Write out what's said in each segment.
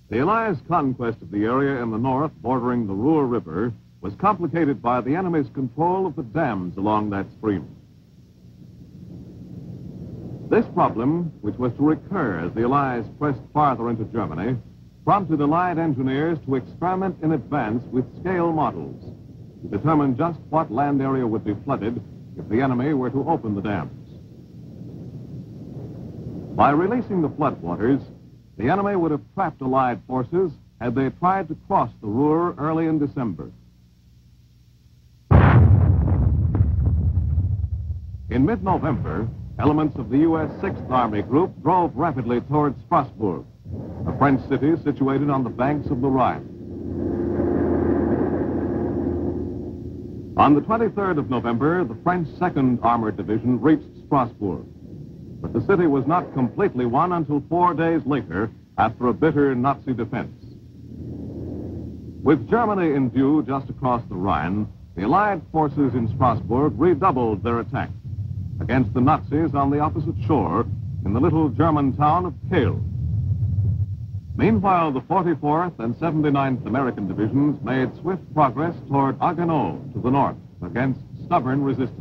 The Allies' conquest of the area in the north bordering the Ruhr River was complicated by the enemy's control of the dams along that stream. This problem, which was to recur as the Allies pressed farther into Germany, prompted Allied engineers to experiment in advance with scale models to determine just what land area would be flooded if the enemy were to open the dams. By releasing the floodwaters, the enemy would have trapped Allied forces had they tried to cross the Ruhr early in December. In mid-November, elements of the U.S. 6th Army Group drove rapidly toward Strasbourg, a French city situated on the banks of the Rhine. On the 23rd of November, the French 2nd Armored Division reached Strasbourg, but the city was not completely won until 4 days later after a bitter Nazi defense. With Germany in view just across the Rhine, the Allied forces in Strasbourg redoubled their attack against the Nazis on the opposite shore in the little German town of Kehl. Meanwhile, the 44th and 79th American Divisions made swift progress toward Haguenau to the north against stubborn resistance.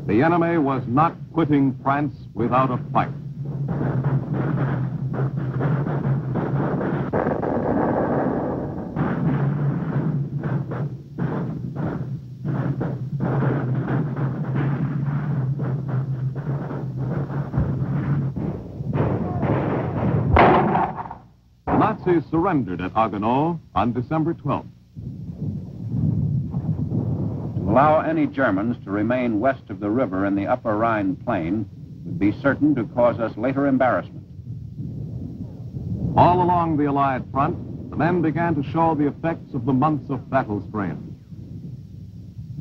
The enemy was not quitting France without a fight. The Nazis surrendered at Haguenau on December 12th. To allow any Germans to remain west of the river in the upper Rhine plain would be certain to cause us later embarrassment. All along the Allied front, the men began to show the effects of the months of battle strain.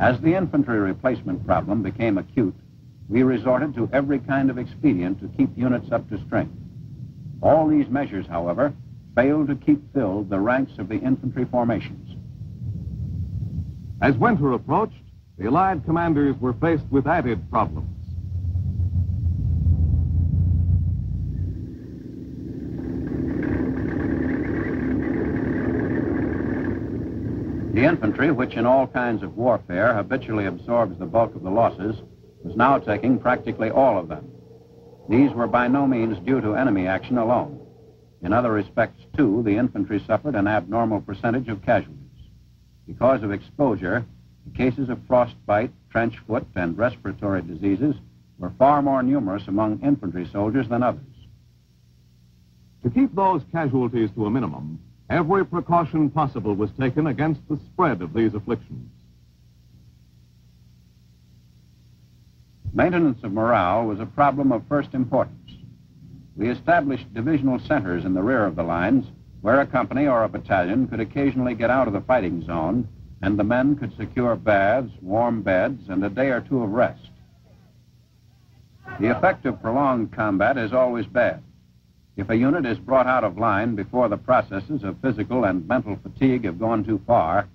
As the infantry replacement problem became acute, we resorted to every kind of expedient to keep units up to strength. All these measures, however, failed to keep filled the ranks of the infantry formations. As winter approached, the Allied commanders were faced with added problems. The infantry, which in all kinds of warfare habitually absorbs the bulk of the losses, was now taking practically all of them. These were by no means due to enemy action alone. In other respects, too, the infantry suffered an abnormal percentage of casualties. Because of exposure, the cases of frostbite, trench foot, and respiratory diseases were far more numerous among infantry soldiers than others. To keep those casualties to a minimum, every precaution possible was taken against the spread of these afflictions. Maintenance of morale was a problem of first importance. We established divisional centers in the rear of the lines where a company or a battalion could occasionally get out of the fighting zone and the men could secure baths, warm beds, and a day or two of rest. The effect of prolonged combat is always bad. If a unit is brought out of line before the processes of physical and mental fatigue have gone too far,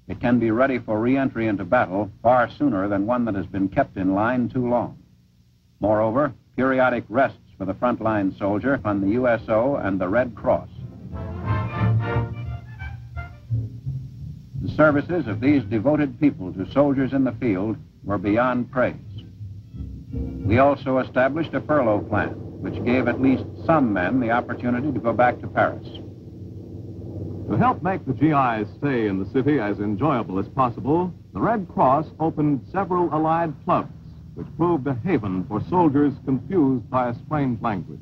it can be ready for re-entry into battle far sooner than one that has been kept in line too long. Moreover, periodic rests for the frontline soldier on the USO and the Red Cross. The services of these devoted people to soldiers in the field were beyond praise. We also established a furlough plan, which gave at least some men the opportunity to go back to Paris. To help make the GI's stay in the city as enjoyable as possible, the Red Cross opened several Allied clubs, which proved a haven for soldiers confused by a strange language.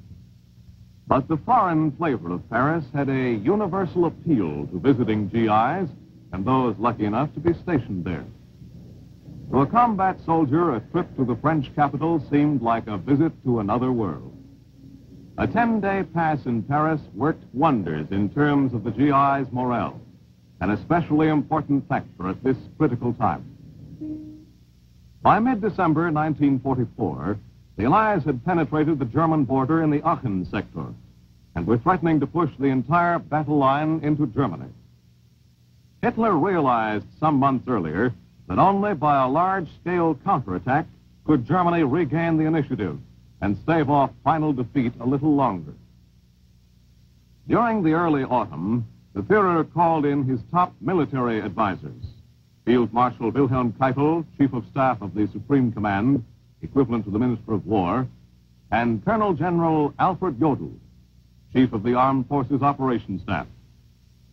But the foreign flavor of Paris had a universal appeal to visiting GIs and those lucky enough to be stationed there. To a combat soldier, a trip to the French capital seemed like a visit to another world. A 10-day pass in Paris worked wonders in terms of the GI's morale, an especially important factor at this critical time. By mid-December 1944, the Allies had penetrated the German border in the Aachen sector and were threatening to push the entire battle line into Germany. Hitler realized some months earlier that only by a large-scale counterattack could Germany regain the initiative and stave off final defeat a little longer. During the early autumn, the Führer called in his top military advisors, Field Marshal Wilhelm Keitel, Chief of Staff of the Supreme Command, equivalent to the Minister of War, and Colonel General Alfred Jodl, Chief of the Armed Forces Operations Staff.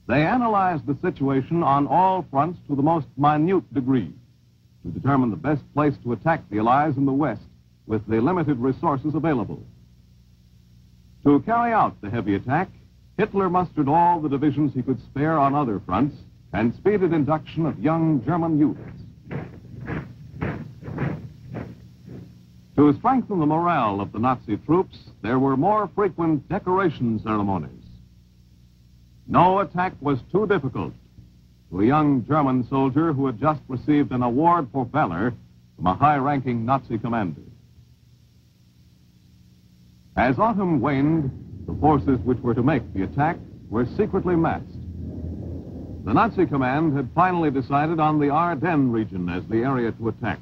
They analyzed the situation on all fronts to the most minute degree to determine the best place to attack the Allies in the West with the limited resources available. To carry out the heavy attack, Hitler mustered all the divisions he could spare on other fronts and speeded induction of young German youths. To strengthen the morale of the Nazi troops, there were more frequent decoration ceremonies. No attack was too difficult to a young German soldier who had just received an award for valor from a high-ranking Nazi commander. As autumn waned, the forces which were to make the attack were secretly massed. The Nazi command had finally decided on the Ardennes region as the area to attack.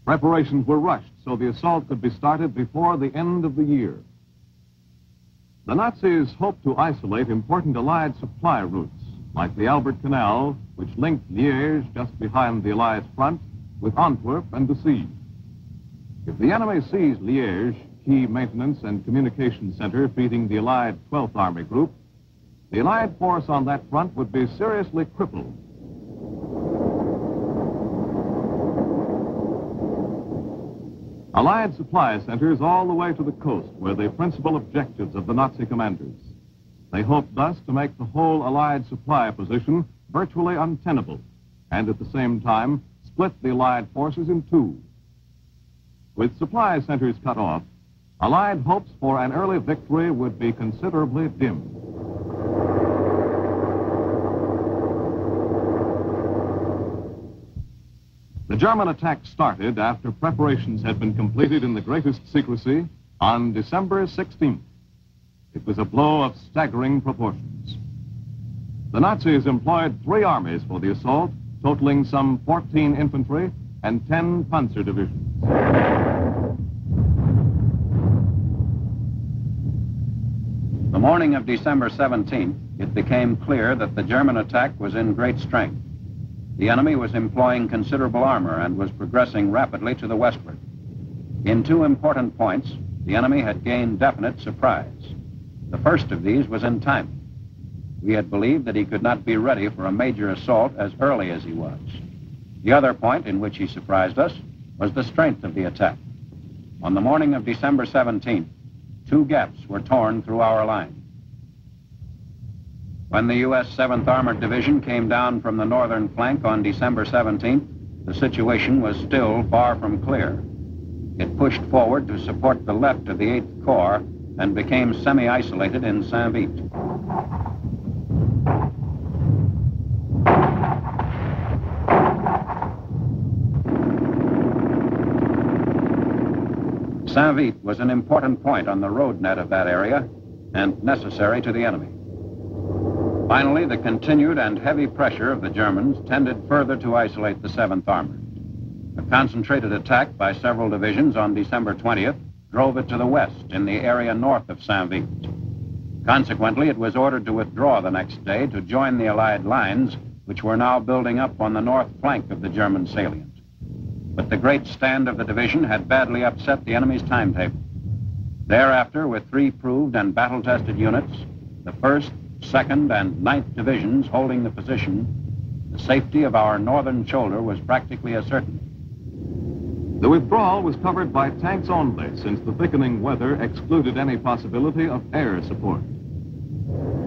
Preparations were rushed so the assault could be started before the end of the year. The Nazis hoped to isolate important Allied supply routes, like the Albert Canal, which linked Liège, just behind the Allies' front, with Antwerp and the sea. If the enemy seized Liège, key maintenance and communication center feeding the Allied 12th Army Group, the Allied force on that front would be seriously crippled. Allied supply centers all the way to the coast were the principal objectives of the Nazi commanders. They hoped thus to make the whole Allied supply position virtually untenable and at the same time split the Allied forces in two. With supply centers cut off, Allied hopes for an early victory would be considerably dimmed. The German attack started after preparations had been completed in the greatest secrecy on December 16th. It was a blow of staggering proportions. The Nazis employed 3 armies for the assault, totaling some 14 infantry and 10 panzer divisions. The morning of December 17th, it became clear that the German attack was in great strength. The enemy was employing considerable armor and was progressing rapidly to the westward. In 2 important points, the enemy had gained definite surprise. The first of these was in timing. We had believed that he could not be ready for a major assault as early as he was. The other point in which he surprised us was the strength of the attack. On the morning of December 17th, 2 gaps were torn through our line. When the U.S. 7th Armored Division came down from the northern flank on December 17th, the situation was still far from clear. It pushed forward to support the left of the 8th Corps and became semi-isolated in Saint-Vite. Saint-Vite was an important point on the road net of that area and necessary to the enemy. Finally, the continued and heavy pressure of the Germans tended further to isolate the 7th Armored. A concentrated attack by several divisions on December 20th drove it to the west in the area north of Saint-Vite. Consequently, it was ordered to withdraw the next day to join the Allied lines, which were now building up on the north flank of the German salient. But the great stand of the division had badly upset the enemy's timetable. Thereafter, with 3 proved and battle-tested units, the 1st, 2nd, and 9th Divisions holding the position, the safety of our northern shoulder was practically a certainty. The withdrawal was covered by tanks only, since the thickening weather excluded any possibility of air support.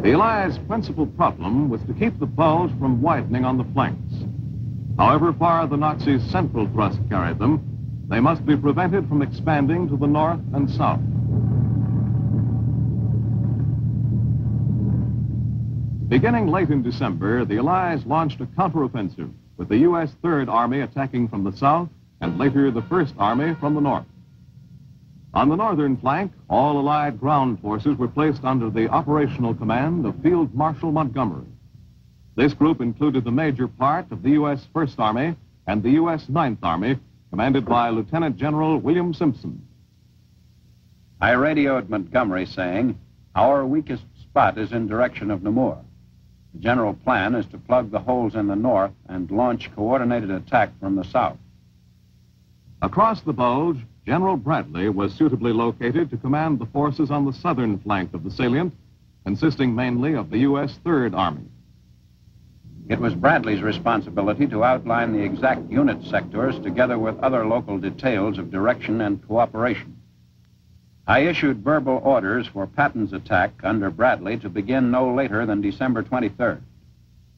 The Allies' principal problem was to keep the Bulge from widening on the flanks. However far the Nazis' central thrust carried them, they must be prevented from expanding to the north and south. Beginning late in December, the Allies launched a counteroffensive, with the U.S. Third Army attacking from the south and later the First Army from the north. On the northern flank, all Allied ground forces were placed under the operational command of Field Marshal Montgomery. This group included the major part of the U.S. First Army and the U.S. Ninth Army, commanded by Lieutenant General William Simpson. I radioed Montgomery saying, "Our weakest spot is in direction of Namur. The general plan is to plug the holes in the north and launch coordinated attack from the south." Across the Bulge, General Bradley was suitably located to command the forces on the southern flank of the salient, consisting mainly of the U.S. Third Army. It was Bradley's responsibility to outline the exact unit sectors together with other local details of direction and cooperation. I issued verbal orders for Patton's attack under Bradley to begin no later than December 23rd.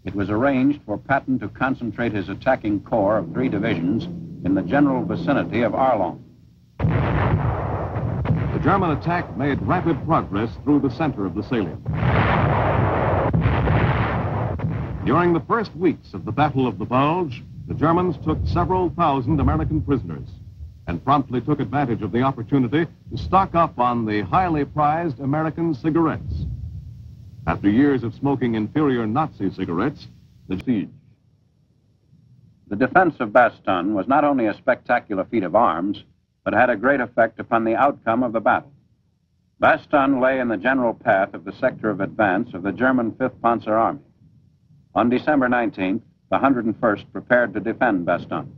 It was arranged for Patton to concentrate his attacking corps of 3 divisions in the general vicinity of Arlon. The German attack made rapid progress through the center of the salient. During the first weeks of the Battle of the Bulge, the Germans took several thousand American prisoners and promptly took advantage of the opportunity to stock up on the highly prized American cigarettes. After years of smoking inferior Nazi cigarettes, the siege. The defense of Bastogne was not only a spectacular feat of arms, but had a great effect upon the outcome of the battle. Bastogne lay in the general path of the sector of advance of the German 5th Panzer Army. On December 19th, the 101st prepared to defend Bastogne.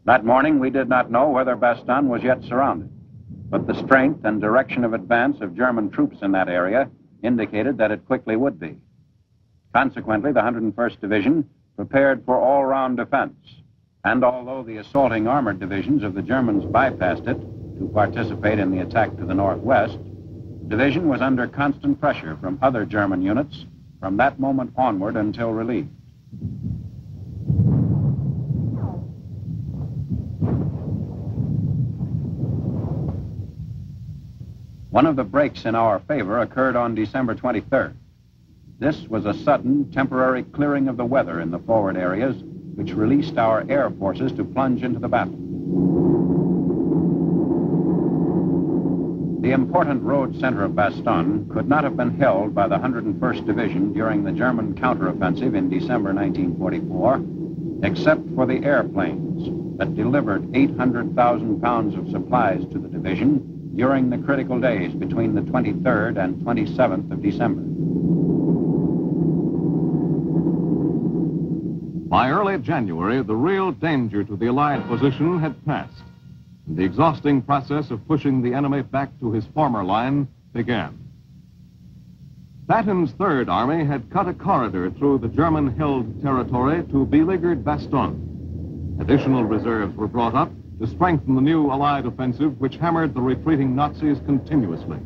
That morning, we did not know whether Bastogne was yet surrounded, but the strength and direction of advance of German troops in that area indicated that it quickly would be. Consequently, the 101st Division prepared for all-round defense, and although the assaulting armored divisions of the Germans bypassed it to participate in the attack to the northwest, the division was under constant pressure from other German units from that moment onward until relieved. One of the breaks in our favor occurred on December 23rd. This was a sudden, temporary clearing of the weather in the forward areas, which released our air forces to plunge into the battle. The important road center of Bastogne could not have been held by the 101st Division during the German counteroffensive in December 1944, except for the airplanes that delivered 800,000 pounds of supplies to the division during the critical days between the 23rd and 27th of December. By early January, the real danger to the Allied position had passed, and the exhausting process of pushing the enemy back to his former line began. Patton's Third Army had cut a corridor through the German-held territory to beleaguered Bastogne. Additional reserves were brought up to strengthen the new Allied offensive, which hammered the retreating Nazis continuously.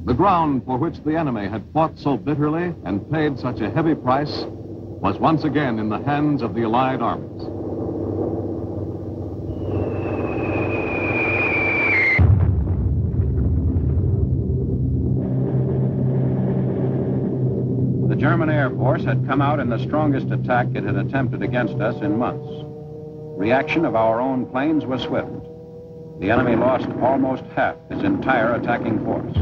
The ground for which the enemy had fought so bitterly and paid such a heavy price was once again in the hands of the Allied armies. The German Air Force had come out in the strongest attack it had attempted against us in months. Reaction of our own planes was swift. The enemy lost almost half its entire attacking force.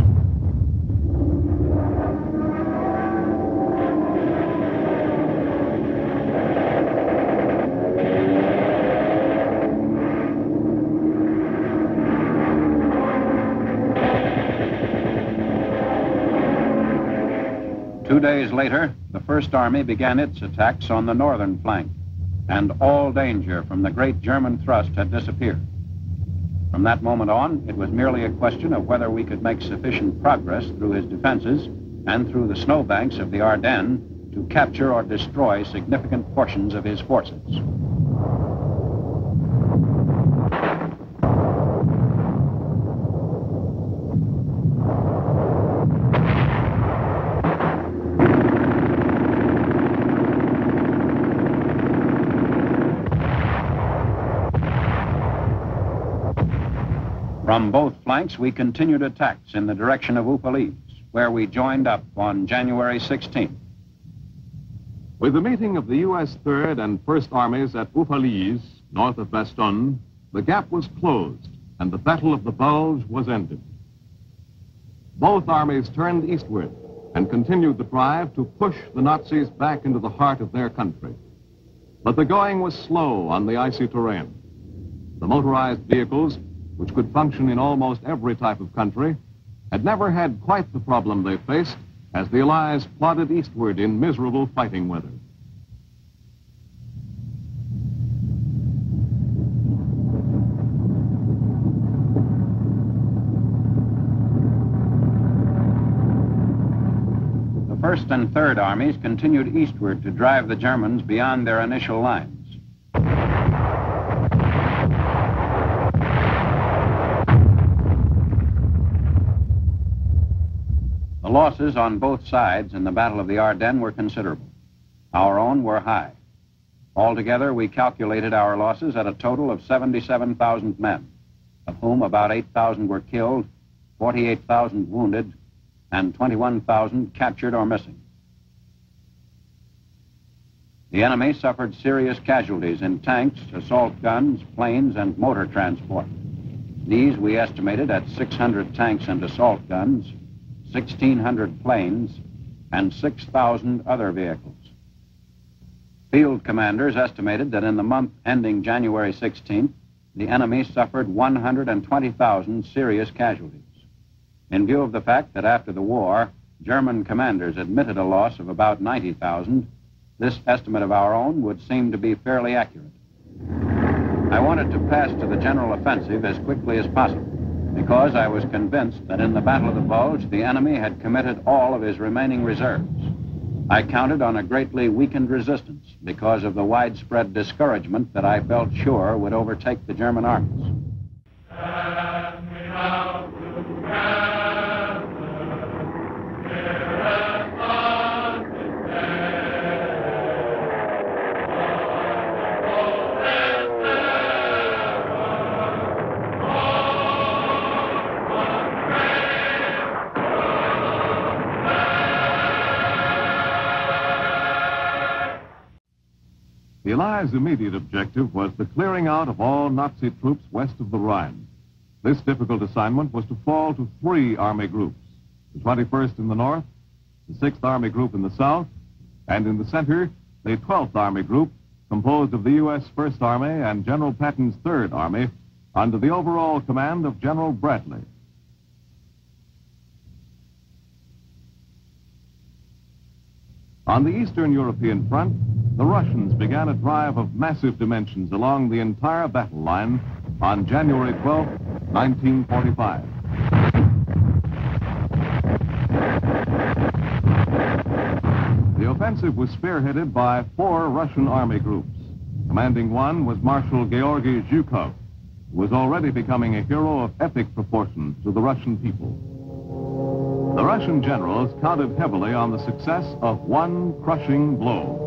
Two days later, the First Army began its attacks on the northern flank, and all danger from the great German thrust had disappeared. From that moment on, it was merely a question of whether we could make sufficient progress through his defenses and through the snowbanks of the Ardennes to capture or destroy significant portions of his forces. From both flanks, we continued attacks in the direction of Upaliz, where we joined up on January 16th. With the meeting of the U.S. Third and First Armies at Upaliz, north of Bastogne, the gap was closed and the Battle of the Bulge was ended. Both armies turned eastward and continued the drive to push the Nazis back into the heart of their country. But the going was slow on the icy terrain. The motorized vehicles, which could function in almost every type of country, had never had quite the problem they faced as the Allies plodded eastward in miserable fighting weather. The First and Third Armies continued eastward to drive the Germans beyond their initial lines. The losses on both sides in the Battle of the Ardennes were considerable. Our own were high. Altogether, we calculated our losses at a total of 77,000 men, of whom about 8,000 were killed, 48,000 wounded, and 21,000 captured or missing. The enemy suffered serious casualties in tanks, assault guns, planes, and motor transport. These we estimated at 600 tanks and assault guns, 1,600 planes, and 6,000 other vehicles. Field commanders estimated that in the month ending January 16th, the enemy suffered 120,000 serious casualties. In view of the fact that after the war, German commanders admitted a loss of about 90,000, this estimate of our own would seem to be fairly accurate. I wanted to pass to the general offensive as quickly as possible, because I was convinced that in the Battle of the Bulge, the enemy had committed all of his remaining reserves. I counted on a greatly weakened resistance because of the widespread discouragement that I felt sure would overtake the German armies. The Allies' immediate objective was the clearing out of all Nazi troops west of the Rhine. This difficult assignment was to fall to 3 army groups, the 21st in the north, the 6th Army Group in the south, and in the center, the 12th Army Group, composed of the U.S. First Army and General Patton's Third Army, under the overall command of General Bradley. On the Eastern European front, the Russians began a drive of massive dimensions along the entire battle line on January 12, 1945. The offensive was spearheaded by 4 Russian army groups. Commanding one was Marshal Georgy Zhukov, who was already becoming a hero of epic proportions to the Russian people. The Russian generals counted heavily on the success of one crushing blow.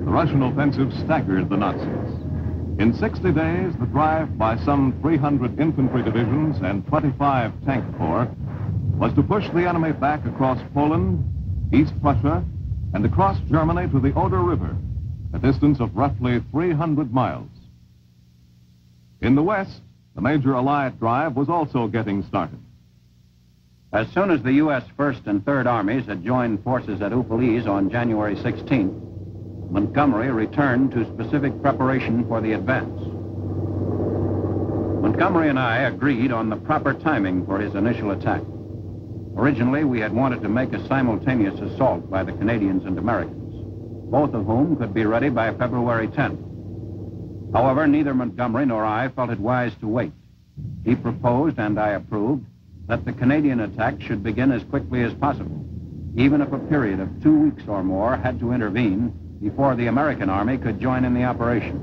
The Russian offensive staggered the Nazis. In 60 days, the drive by some 300 infantry divisions and 25 tank corps was to push the enemy back across Poland, East Prussia, and across Germany to the Oder River, a distance of roughly 300 miles. In the west, the major Allied drive was also getting started. As soon as the U.S. First and Third Armies had joined forces at Upaliz on January 16th, Montgomery returned to specific preparation for the advance. Montgomery and I agreed on the proper timing for his initial attack. Originally, we had wanted to make a simultaneous assault by the Canadians and Americans, both of whom could be ready by February 10th. However, neither Montgomery nor I felt it wise to wait. He proposed, and I approved, that the Canadian attack should begin as quickly as possible, even if a period of 2 weeks or more had to intervene before the American Army could join in the operation.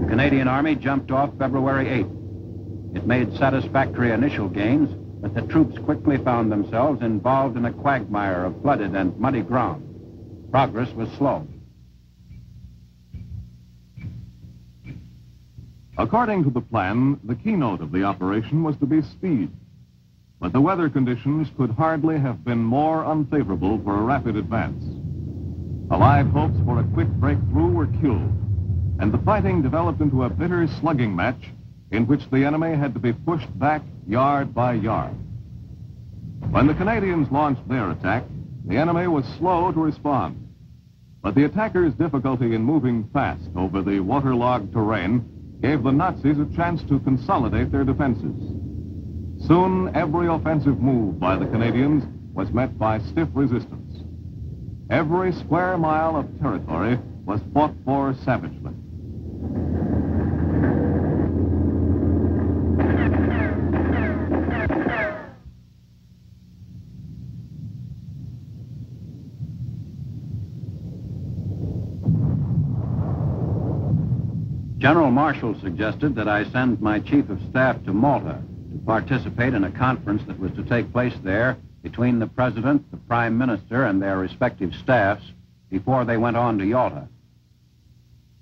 The Canadian Army jumped off February 8th. It made satisfactory initial gains, but the troops quickly found themselves involved in a quagmire of flooded and muddy ground. Progress was slow. According to the plan, the keynote of the operation was to be speed. But the weather conditions could hardly have been more unfavorable for a rapid advance. Allied hopes for a quick breakthrough were killed, and the fighting developed into a bitter slugging match in which the enemy had to be pushed back yard by yard. When the Canadians launched their attack, the enemy was slow to respond. But the attackers' difficulty in moving fast over the waterlogged terrain gave the Nazis a chance to consolidate their defenses. Soon, every offensive move by the Canadians was met by stiff resistance. Every square mile of territory was fought for savagely. General Marshall suggested that I send my chief of staff to Malta to participate in a conference that was to take place there between the president, the prime minister, and their respective staffs before they went on to Yalta.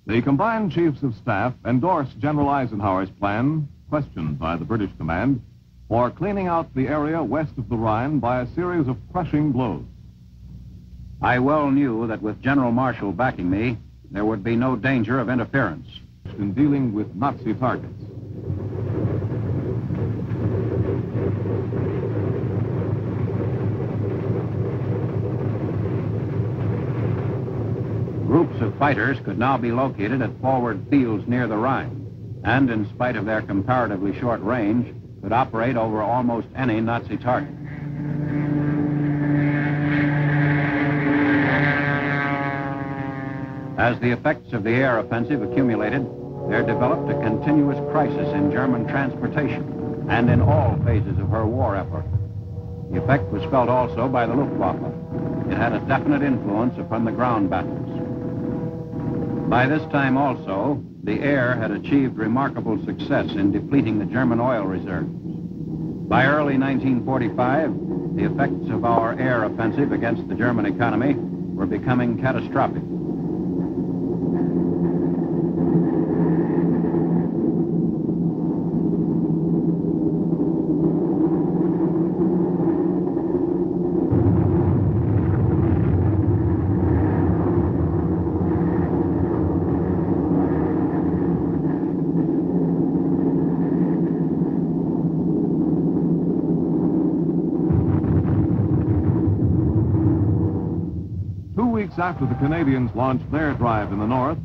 The combined chiefs of staff endorsed General Eisenhower's plan, questioned by the British command, for cleaning out the area west of the Rhine by a series of crushing blows. I well knew that with General Marshall backing me, there would be no danger of interference in dealing with Nazi targets. Groups of fighters could now be located at forward fields near the Rhine, and in spite of their comparatively short range, could operate over almost any Nazi target. As the effects of the air offensive accumulated, there developed a continuous crisis in German transportation and in all phases of her war effort. The effect was felt also by the Luftwaffe. It had a definite influence upon the ground battles. By this time also, the air had achieved remarkable success in depleting the German oil reserves. By early 1945, the effects of our air offensive against the German economy were becoming catastrophic. After the Canadians launched their drive in the north,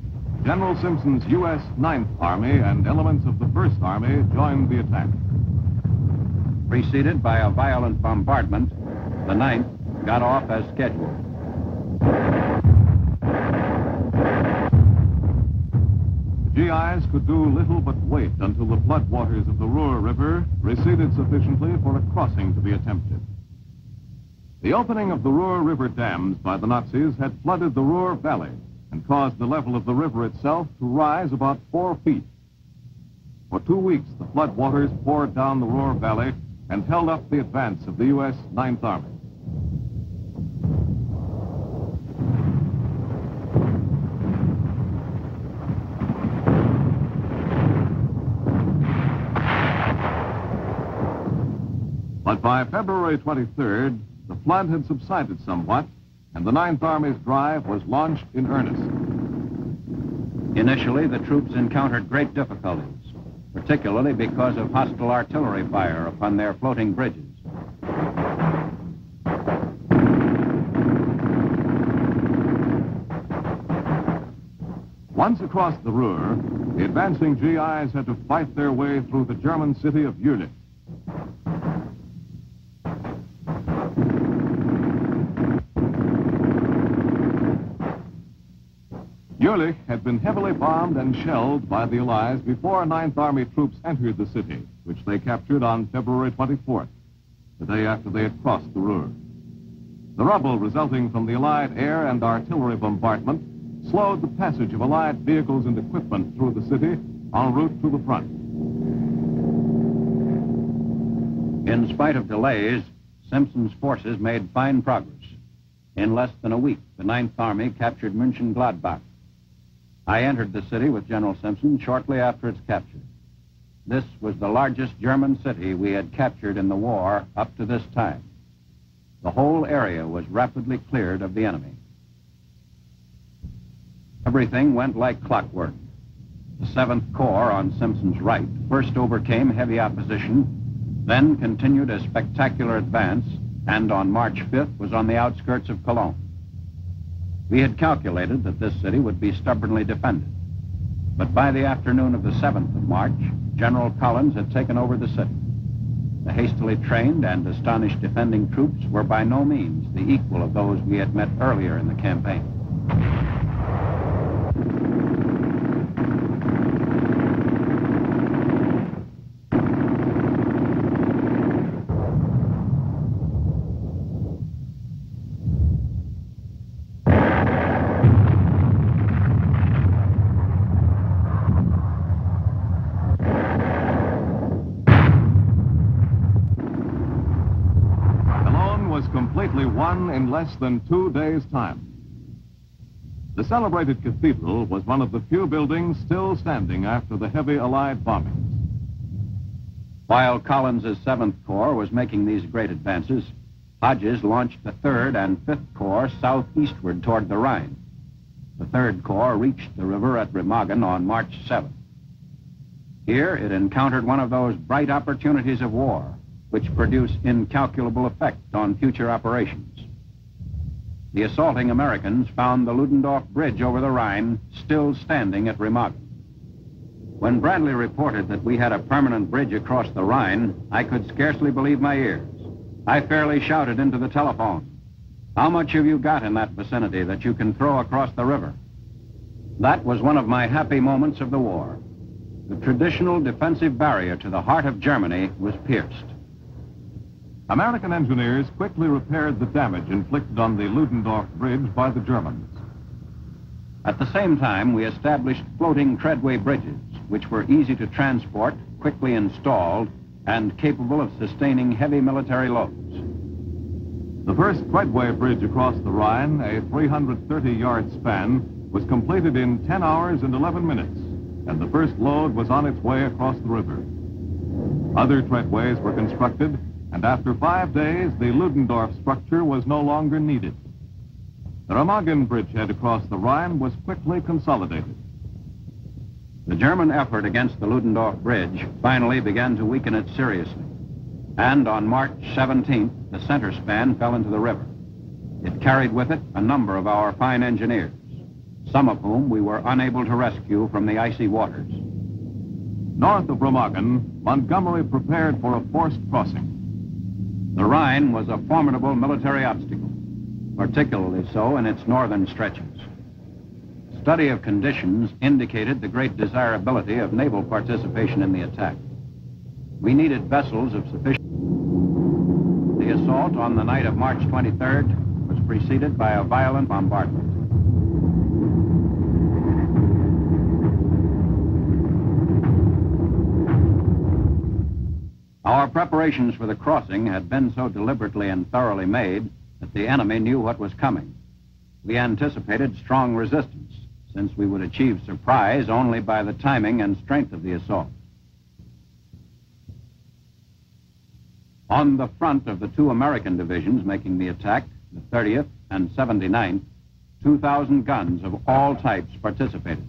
General Simpson's U.S. 9th Army and elements of the 1st Army joined the attack. Preceded by a violent bombardment, the 9th got off as scheduled. The GIs could do little but wait until the floodwaters of the Ruhr River receded sufficiently for a crossing to be attempted. The opening of the Ruhr River dams by the Nazis had flooded the Ruhr Valley and caused the level of the river itself to rise about 4 feet. For 2 weeks, the floodwaters poured down the Ruhr Valley and held up the advance of the U.S. 9th Army. But by February 23rd, the flood had subsided somewhat, and the 9th Army's drive was launched in earnest. Initially, the troops encountered great difficulties, particularly because of hostile artillery fire upon their floating bridges. Once across the Ruhr, the advancing GIs had to fight their way through the German city of Jülich. Jülich had been heavily bombed and shelled by the Allies before 9th Army troops entered the city, which they captured on February 24th, the day after they had crossed the Ruhr. The rubble resulting from the Allied air and artillery bombardment slowed the passage of Allied vehicles and equipment through the city en route to the front. In spite of delays, Simpson's forces made fine progress. In less than a week, the 9th Army captured Mönchengladbach. I entered the city with General Simpson shortly after its capture. This was the largest German city we had captured in the war up to this time. The whole area was rapidly cleared of the enemy. Everything went like clockwork. The 7th Corps on Simpson's right first overcame heavy opposition, then continued a spectacular advance, and on March 5th was on the outskirts of Cologne. We had calculated that this city would be stubbornly defended. But by the afternoon of the 7th of March, General Collins had taken over the city. The hastily trained and astonished defending troops were by no means the equal of those we had met earlier in the campaign. Completely won in less than 2 days' time. The celebrated cathedral was one of the few buildings still standing after the heavy Allied bombings. While Collins' 7th Corps was making these great advances, Hodges launched the 3rd and 5th Corps southeastward toward the Rhine. The 3rd Corps reached the river at Remagen on March 7th. Here it encountered one of those bright opportunities of war which produce incalculable effect on future operations. The assaulting Americans found the Ludendorff Bridge over the Rhine still standing at Remagen. When Bradley reported that we had a permanent bridge across the Rhine, I could scarcely believe my ears. I fairly shouted into the telephone, "How much have you got in that vicinity that you can throw across the river?" That was one of my happy moments of the war. The traditional defensive barrier to the heart of Germany was pierced. American engineers quickly repaired the damage inflicted on the Ludendorff Bridge by the Germans. At the same time, we established floating treadway bridges, which were easy to transport, quickly installed, and capable of sustaining heavy military loads. The first treadway bridge across the Rhine, a 330-yard span, was completed in 10 hours and 11 minutes, and the first load was on its way across the river. Other treadways were constructed, and after 5 days, the Ludendorff structure was no longer needed. The Remagen bridgehead across the Rhine was quickly consolidated. The German effort against the Ludendorff Bridge finally began to weaken it seriously. And on March 17th, the center span fell into the river. It carried with it a number of our fine engineers, some of whom we were unable to rescue from the icy waters. North of Remagen, Montgomery prepared for a forced crossing. The Rhine was a formidable military obstacle, particularly so in its northern stretches. Study of conditions indicated the great desirability of naval participation in the attack. We needed vessels of sufficient... The assault on the night of March 23rd was preceded by a violent bombardment. Our preparations for the crossing had been so deliberately and thoroughly made that the enemy knew what was coming. We anticipated strong resistance, since we would achieve surprise only by the timing and strength of the assault. On the front of the 2 American divisions making the attack, the 30th and 79th, 2,000 guns of all types participated.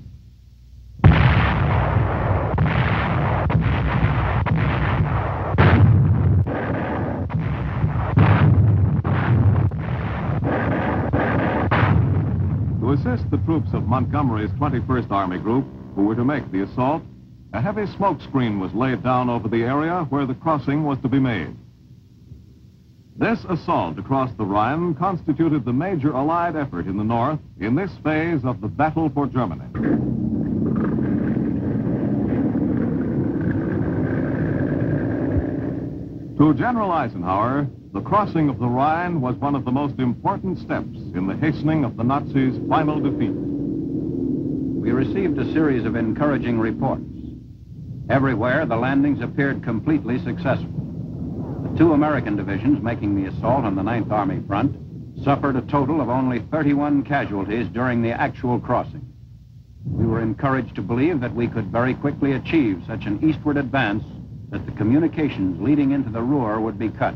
To assist the troops of Montgomery's 21st Army Group, who were to make the assault, a heavy smoke screen was laid down over the area where the crossing was to be made. This assault across the Rhine constituted the major Allied effort in the North in this phase of the battle for Germany. To General Eisenhower, the crossing of the Rhine was one of the most important steps in the hastening of the Nazis' final defeat. We received a series of encouraging reports. Everywhere, the landings appeared completely successful. The 2 American divisions making the assault on the 9th Army front suffered a total of only 31 casualties during the actual crossing. We were encouraged to believe that we could very quickly achieve such an eastward advance that the communications leading into the Ruhr would be cut.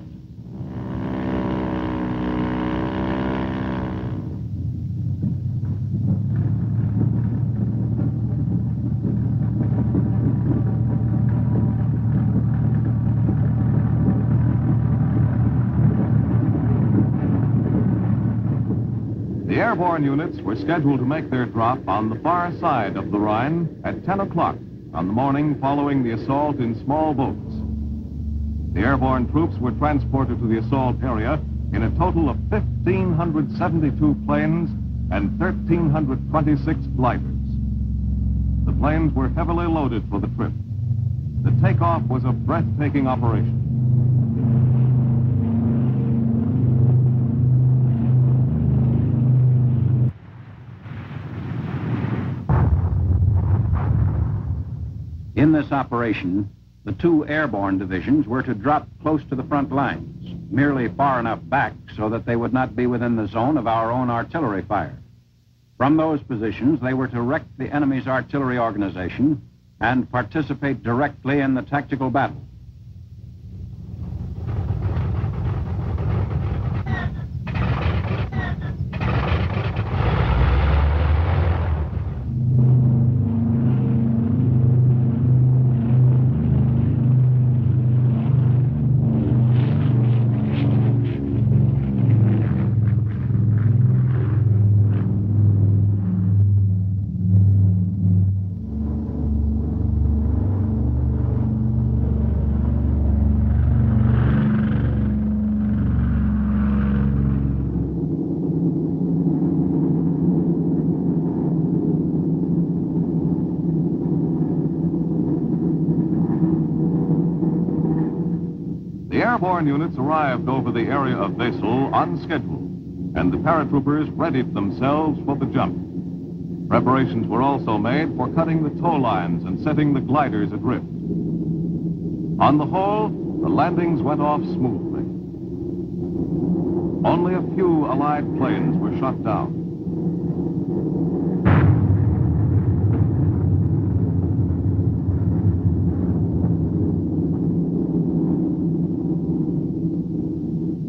The airborne units were scheduled to make their drop on the far side of the Rhine at 10 o'clock on the morning following the assault in small boats. The airborne troops were transported to the assault area in a total of 1,572 planes and 1,326 gliders. The planes were heavily loaded for the trip. The takeoff was a breathtaking operation. In this operation, the two airborne divisions were to drop close to the front lines, merely far enough back so that they would not be within the zone of our own artillery fire. From those positions, they were to wreck the enemy's artillery organization and participate directly in the tactical battle. The airborne units arrived over the area of Wesel on schedule, and the paratroopers readied themselves for the jump. Preparations were also made for cutting the tow lines and setting the gliders adrift. On the whole, the landings went off smoothly. Only a few Allied planes were shot down.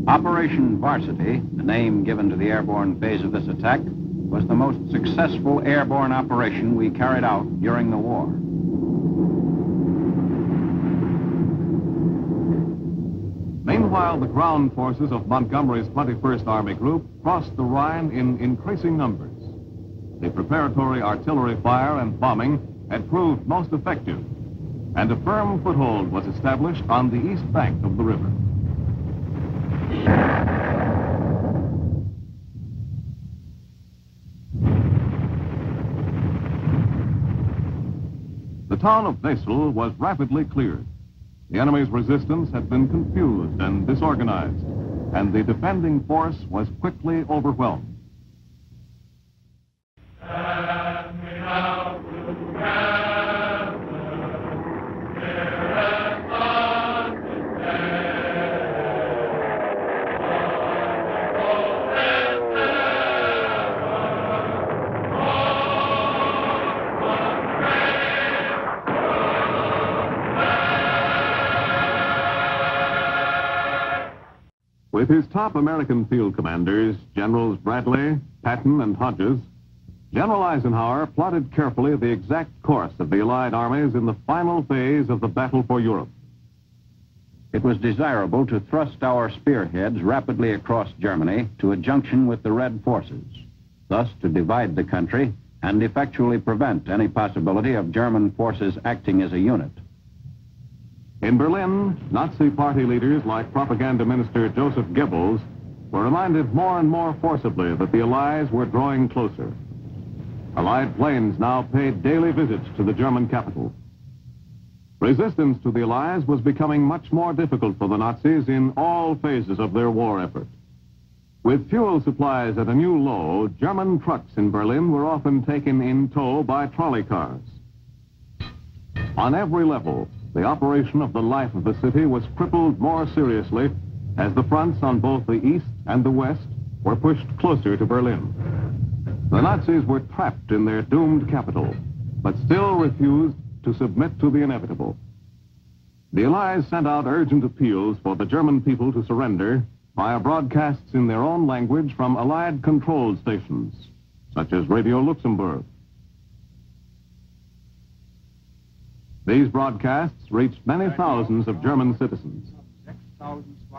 Operation Varsity, the name given to the airborne phase of this attack, was the most successful airborne operation we carried out during the war. Meanwhile, the ground forces of Montgomery's 21st Army Group crossed the Rhine in increasing numbers. The preparatory artillery fire and bombing had proved most effective, and a firm foothold was established on the east bank of the river. The town of Wesel was rapidly cleared. The enemy's resistance had been confused and disorganized, and the defending force was quickly overwhelmed. With his top American field commanders, Generals Bradley, Patton, and Hodges, General Eisenhower plotted carefully the exact course of the Allied armies in the final phase of the battle for Europe. It was desirable to thrust our spearheads rapidly across Germany to a junction with the Red forces, thus to divide the country and effectually prevent any possibility of German forces acting as a unit. In Berlin, Nazi party leaders like propaganda minister Joseph Goebbels were reminded more and more forcibly that the Allies were drawing closer. Allied planes now paid daily visits to the German capital. Resistance to the Allies was becoming much more difficult for the Nazis in all phases of their war effort. With fuel supplies at a new low, German trucks in Berlin were often taken in tow by trolley cars. On every level, the operation of the life of the city was crippled more seriously as the fronts on both the east and the west were pushed closer to Berlin. The Nazis were trapped in their doomed capital, but still refused to submit to the inevitable. The Allies sent out urgent appeals for the German people to surrender via broadcasts in their own language from Allied control stations, such as Radio Luxembourg. These broadcasts reached many thousands of German citizens.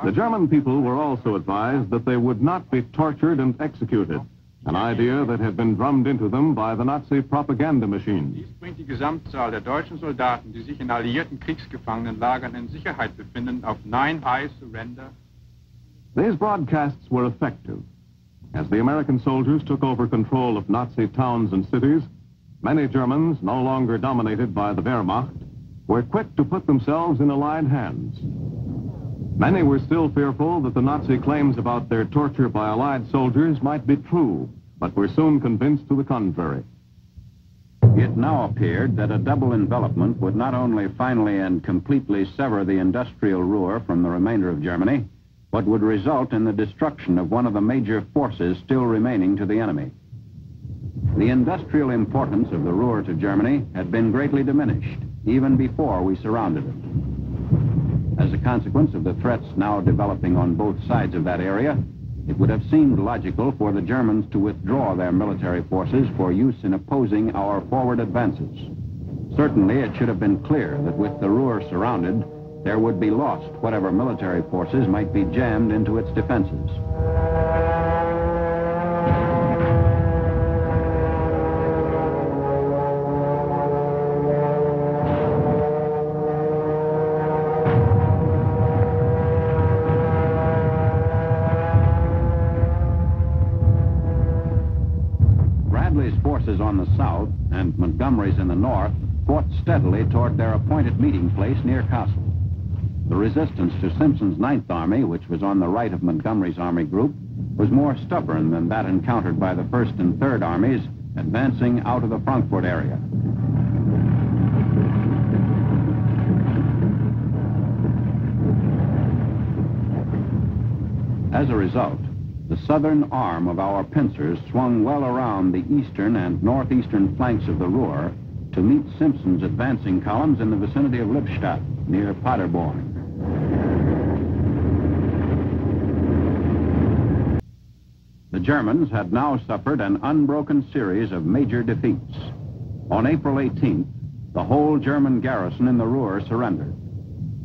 The German people were also advised that they would not be tortured and executed, an idea that had been drummed into them by the Nazi propaganda machines. Dies bringt die Gesamtzahl der deutschen Soldaten, die sich in alliierten Kriegsgefangenenlagern in Sicherheit befinden, auf 9 I surrender. These broadcasts were effective. As the American soldiers took over control of Nazi towns and cities, many Germans, no longer dominated by the Wehrmacht, were quick to put themselves in Allied hands. Many were still fearful that the Nazi claims about their torture by Allied soldiers might be true, but were soon convinced to the contrary. It now appeared that a double envelopment would not only finally and completely sever the industrial Ruhr from the remainder of Germany, but would result in the destruction of one of the major forces still remaining to the enemy. The industrial importance of the Ruhr to Germany had been greatly diminished, even before we surrounded it. As a consequence of the threats now developing on both sides of that area, it would have seemed logical for the Germans to withdraw their military forces for use in opposing our forward advances. Certainly, it should have been clear that with the Ruhr surrounded, there would be lost whatever military forces might be jammed into its defenses. Forces on the south and Montgomery's in the north fought steadily toward their appointed meeting place near Kassel. The resistance to Simpson's 9th Army, which was on the right of Montgomery's army group, was more stubborn than that encountered by the 1st and 3rd Armies advancing out of the Frankfurt area. As a result, the southern arm of our pincers swung well around the eastern and northeastern flanks of the Ruhr to meet Simpson's advancing columns in the vicinity of Lippstadt, near Paderborn. The Germans had now suffered an unbroken series of major defeats. On April 18th, the whole German garrison in the Ruhr surrendered.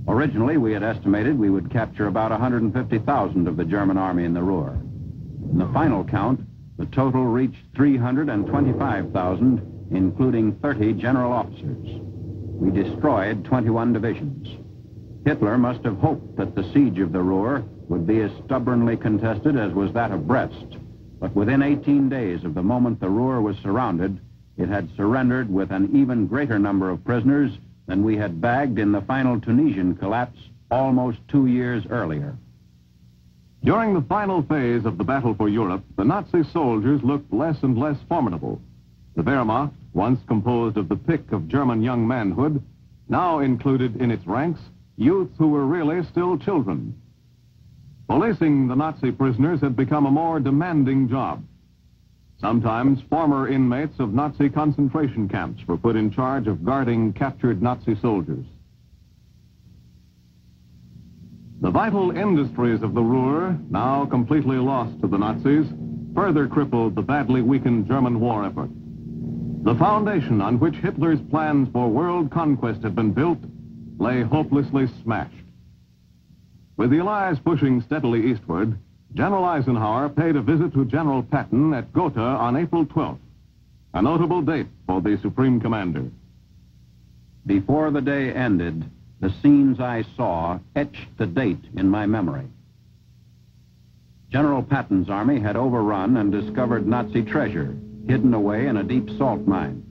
Originally, we had estimated we would capture about 150,000 of the German army in the Ruhr. In the final count, the total reached 325,000, including 30 general officers. We destroyed 21 divisions. Hitler must have hoped that the siege of the Ruhr would be as stubbornly contested as was that of Brest, but within 18 days of the moment the Ruhr was surrounded, it had surrendered with an even greater number of prisoners than we had bagged in the final Tunisian collapse almost 2 years earlier. During the final phase of the battle for Europe, the Nazi soldiers looked less and less formidable. The Wehrmacht, once composed of the pick of German young manhood, now included in its ranks youths who were really still children. Policing the Nazi prisoners had become a more demanding job. Sometimes former inmates of Nazi concentration camps were put in charge of guarding captured Nazi soldiers. The vital industries of the Ruhr, now completely lost to the Nazis, further crippled the badly weakened German war effort. The foundation on which Hitler's plans for world conquest had been built lay hopelessly smashed. With the Allies pushing steadily eastward, General Eisenhower paid a visit to General Patton at Gotha on April 12th, a notable date for the Supreme Commander. Before the day ended, the scenes I saw etched the date in my memory. General Patton's army had overrun and discovered Nazi treasure, hidden away in a deep salt mine.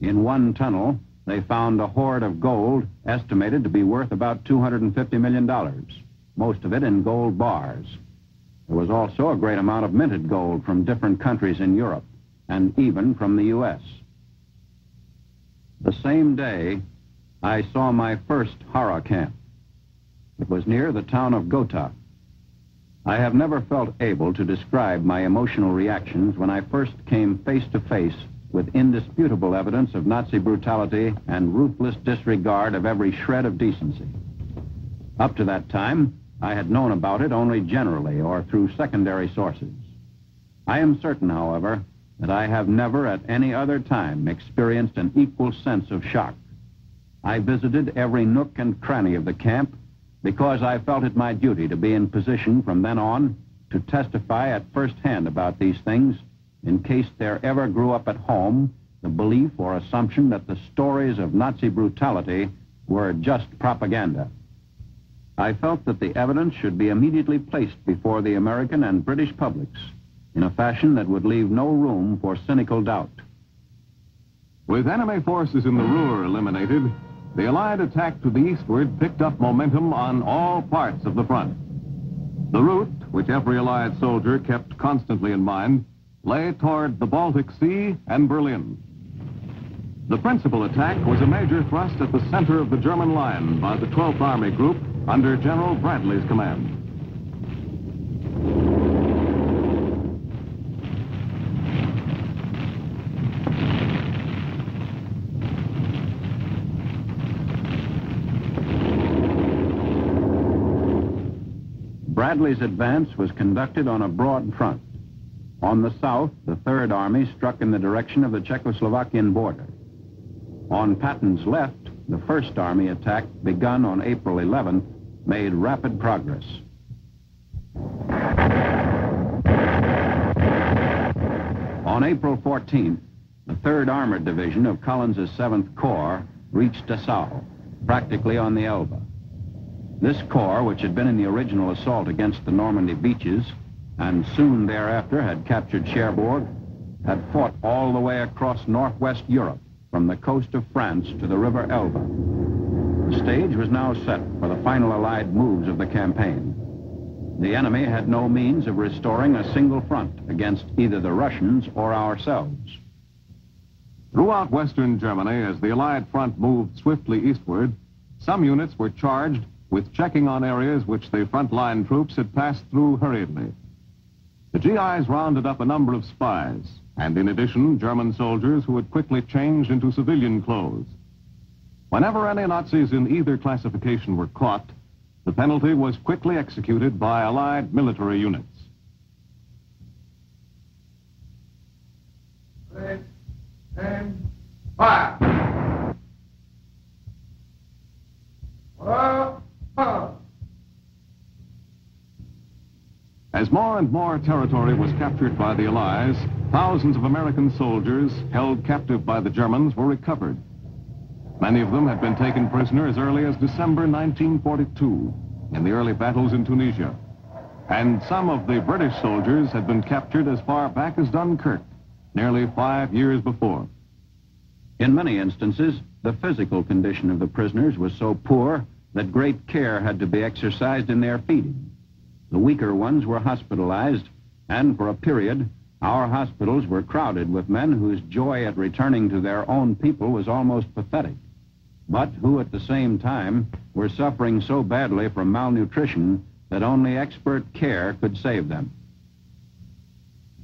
In one tunnel, they found a hoard of gold estimated to be worth about $250 million, most of it in gold bars. There was also a great amount of minted gold from different countries in Europe, and even from the U.S. The same day, I saw my first horror camp. It was near the town of Gotha. I have never felt able to describe my emotional reactions when I first came face to face with indisputable evidence of Nazi brutality and ruthless disregard of every shred of decency. Up to that time, I had known about it only generally or through secondary sources. I am certain, however, that I have never at any other time experienced an equal sense of shock. I visited every nook and cranny of the camp because I felt it my duty to be in position from then on to testify at first hand about these things in case there ever grew up at home the belief or assumption that the stories of Nazi brutality were just propaganda. I felt that the evidence should be immediately placed before the American and British publics in a fashion that would leave no room for cynical doubt. With enemy forces in the Ruhr eliminated, the Allied attack to the eastward picked up momentum on all parts of the front. The route, which every Allied soldier kept constantly in mind, lay toward the Baltic Sea and Berlin. The principal attack was a major thrust at the center of the German line by the 12th Army Group under General Bradley's command. Bradley's advance was conducted on a broad front. On the south, the Third Army struck in the direction of the Czechoslovakian border. On Patton's left, the First Army attack, begun on April 11th, made rapid progress. On April 14th, the 3rd Armored Division of Collins's 7th Corps reached Dessau, practically on the Elbe. This corps, which had been in the original assault against the Normandy beaches and soon thereafter had captured Cherbourg, had fought all the way across northwest Europe from the coast of France to the River Elbe. The stage was now set for the final Allied moves of the campaign. The enemy had no means of restoring a single front against either the Russians or ourselves. Throughout western Germany, as the Allied front moved swiftly eastward, some units were charged with checking on areas which the frontline troops had passed through hurriedly. The GIs rounded up a number of spies, and in addition, German soldiers who had quickly changed into civilian clothes. Whenever any Nazis in either classification were caught, the penalty was quickly executed by Allied military units. Ready, and fire! As more and more territory was captured by the Allies, thousands of American soldiers held captive by the Germans were recovered. Many of them had been taken prisoner as early as December 1942 in the early battles in Tunisia. And some of the British soldiers had been captured as far back as Dunkirk, nearly 5 years before. In many instances, the physical condition of the prisoners was so poor that great care had to be exercised in their feeding. The weaker ones were hospitalized, and for a period, our hospitals were crowded with men whose joy at returning to their own people was almost pathetic, but who at the same time were suffering so badly from malnutrition that only expert care could save them.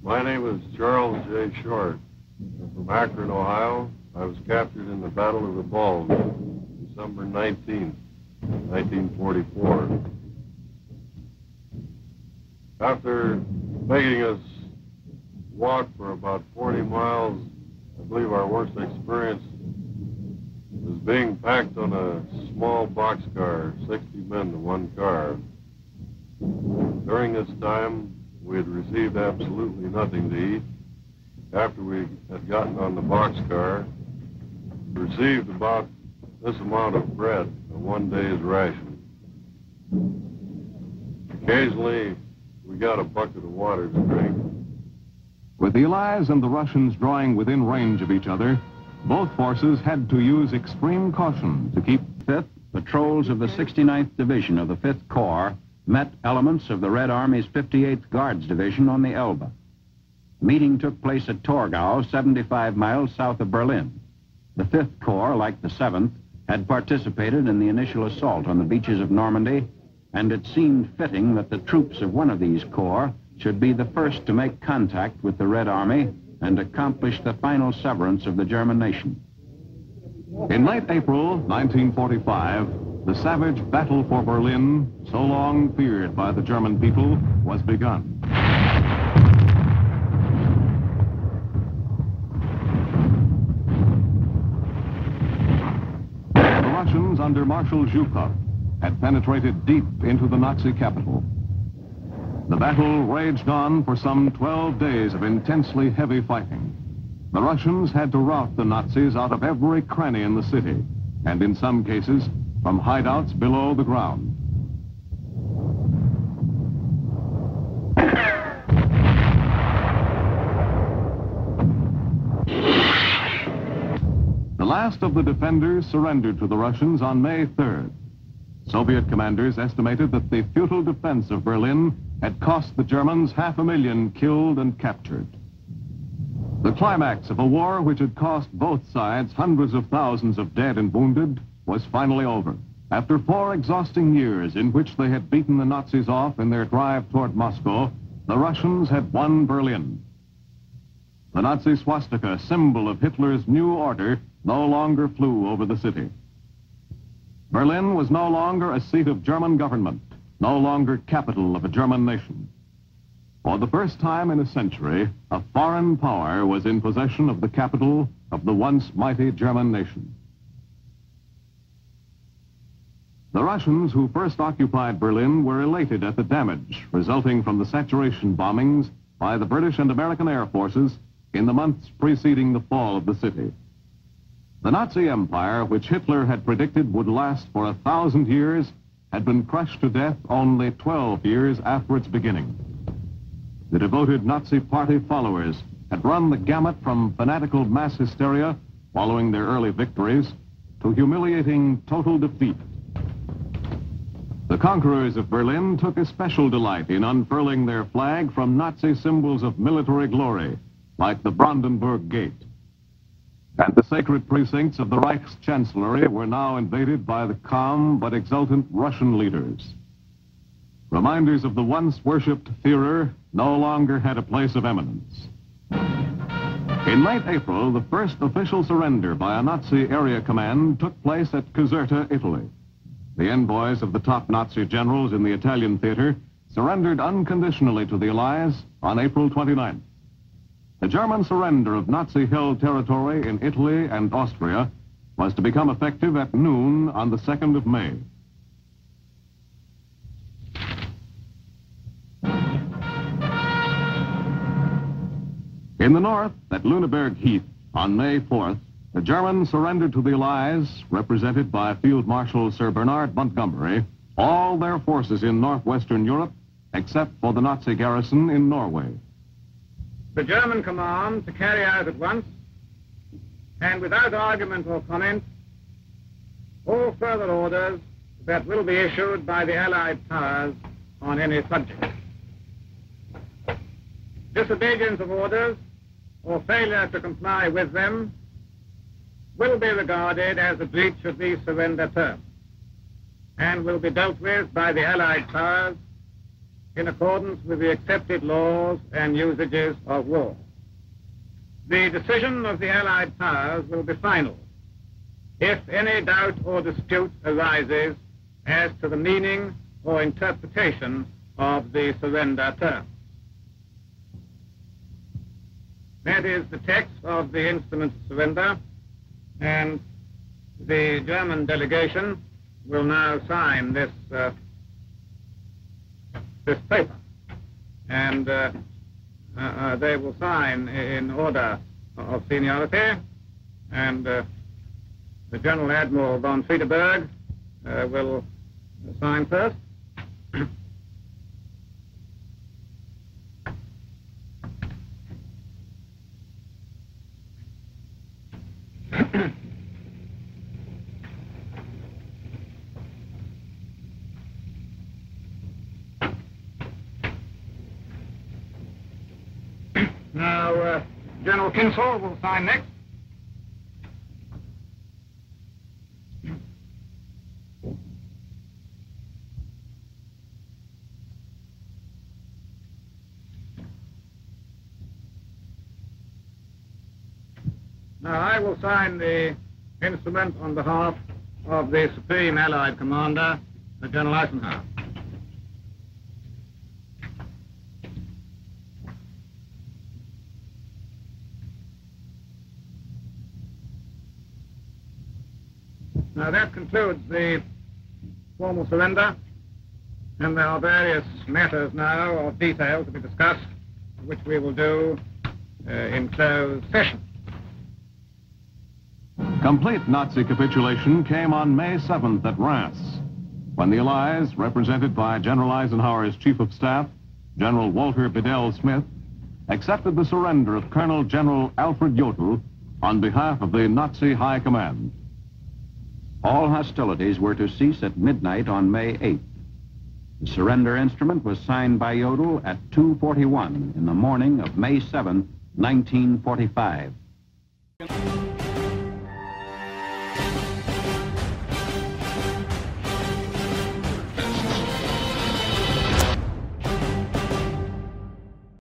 My name is Charles J. Short. I'm from Akron, Ohio. I was captured in the Battle of the Bulge, December 19, 1944. After making us walk for about 40 miles, I believe our worst experience was being packed on a small boxcar, 60 men to one car. During this time, we had received absolutely nothing to eat. After we had gotten on the boxcar, we received about this amount of bread, a 1 day's ration. Occasionally, we got a bucket of water to drink. With the Allies and the Russians drawing within range of each other, both forces had to use extreme caution to keep... 5th, patrols of the 69th Division of the 5th Corps met elements of the Red Army's 58th Guards Division on the Elbe. The meeting took place at Torgau, 75 miles south of Berlin. The 5th Corps, like the 7th, had participated in the initial assault on the beaches of Normandy and it seemed fitting that the troops of one of these corps should be the first to make contact with the Red Army and accomplish the final severance of the German nation. In late April 1945, the savage battle for Berlin, so long feared by the German people, was begun. The Russians under Marshal Zhukov had penetrated deep into the Nazi capital. The battle raged on for some 12 days of intensely heavy fighting. The Russians had to rout the Nazis out of every cranny in the city, and in some cases, from hideouts below the ground. The last of the defenders surrendered to the Russians on May 3rd. Soviet commanders estimated that the futile defense of Berlin had cost the Germans 500,000 killed and captured. The climax of a war which had cost both sides hundreds of thousands of dead and wounded was finally over. After 4 exhausting years in which they had beaten the Nazis off in their drive toward Moscow, the Russians had won Berlin. The Nazi swastika, symbol of Hitler's new order, no longer flew over the city. Berlin was no longer a seat of German government, no longer capital of a German nation. For the first time in a century, a foreign power was in possession of the capital of the once mighty German nation. The Russians who first occupied Berlin were elated at the damage resulting from the saturation bombings by the British and American air forces in the months preceding the fall of the city. The Nazi Empire, which Hitler had predicted would last for 1,000 years, had been crushed to death only 12 years after its beginning. The devoted Nazi Party followers had run the gamut from fanatical mass hysteria following their early victories to humiliating total defeat. The conquerors of Berlin took especial delight in unfurling their flag from Nazi symbols of military glory, like the Brandenburg Gate. And the sacred precincts of the Reich's chancellery were now invaded by the calm but exultant Russian leaders. Reminders of the once worshipped Führer no longer had a place of eminence. In late April, the first official surrender by a Nazi area command took place at Caserta, Italy. The envoys of the top Nazi generals in the Italian theater surrendered unconditionally to the Allies on April 29th. The German surrender of Nazi-held territory in Italy and Austria was to become effective at noon on the 2nd of May. In the north, at Lüneburg Heath, on May 4th, the Germans surrendered to the Allies, represented by Field Marshal Sir Bernard Montgomery, all their forces in northwestern Europe, except for the Nazi garrison in Norway. The German command to carry out at once, and without argument or comment, all further orders that will be issued by the Allied powers on any subject. Disobedience of orders or failure to comply with them will be regarded as a breach of these surrender terms and will be dealt with by the Allied powers in accordance with the accepted laws and usages of war. The decision of the Allied powers will be final if any doubt or dispute arises as to the meaning or interpretation of the surrender terms. That is the text of the instrument of surrender, and the German delegation will now sign this paper, and they will sign in order of seniority, and the General Admiral von Friedeberg will sign first. Now, General Kinsel will sign next. Now, I will sign the instrument on behalf of the Supreme Allied Commander, General Eisenhower. Now, that concludes the formal surrender, and there are various matters now of detail to be discussed, which we will do in closed session. Complete Nazi capitulation came on May 7th at Rhine, when the Allies, represented by General Eisenhower's Chief of Staff, General Walter Bedell Smith, accepted the surrender of Colonel General Alfred Jodl on behalf of the Nazi High Command. All hostilities were to cease at midnight on May 8th. The surrender instrument was signed by Jodl at 2:41 in the morning of May 7, 1945.